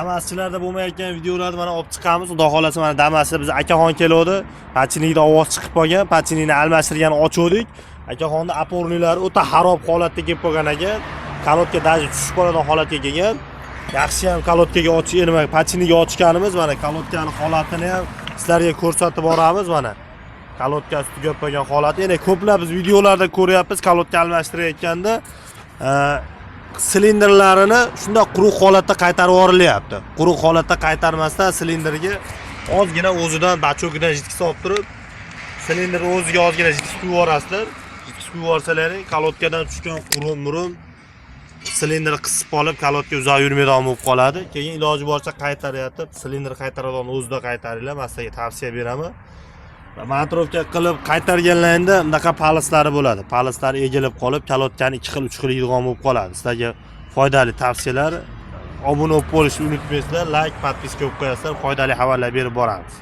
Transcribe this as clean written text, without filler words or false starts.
Damaschilarda bo'lmayotgan videolarni mana olib chiqamiz. Xudo xolasa mana Damasda biz akaxon keldi. Pachinikda ovoz chiqib qolgan. Pachinikni almashtirgan ochuvdik. Akaxonda opornilari o'ta xarob holatda kelib qolgan ekan. Kalotka даже tushib qoladigan holatga kelgan. Yaxshi ham kalotkaga ochish nima, pachiniga ochganimiz mana kalotkaning holatini ham sizlarga ko'rsatib boramiz mana. Kalotka ustiga qo'ygan holati. Ya'ni ko'plab biz videolarda ko'ryapmiz kalotka almashtirayotganda silindrlarini shunday quruq holatda qaytarib yuborilyapti. Quruq holatda qaytarmasdan silindrga ozgina o'zidan bachokidan jitkisi olib turib, silindr o'ziga ozgina jitkis yuborasizlar. Jitkis yuborsalaring kalotkadan tushgan qurum-murum silindr qisib qolib, kalotka uzoq yurmaydigan bo'lib qoladi. Keyin iloji boricha qaytaryapti. Silindr qaytaradigan o'zida qaytaringlar. Men sizga tavsiya beraman. Montirovka qilib qaytarganlarida bunaqa palaslari bo'ladi. Palaslari egilib qolib, kalotkani 2 xil 3 xil yig'gan bo'lib qoladi. Sizlarga foydali tavsiyalar. Obuna bo'lib qolishni unutmaysizlar. Like, podpiska qilib qo'yasizlar. Foydali xabarlar berib boramiz.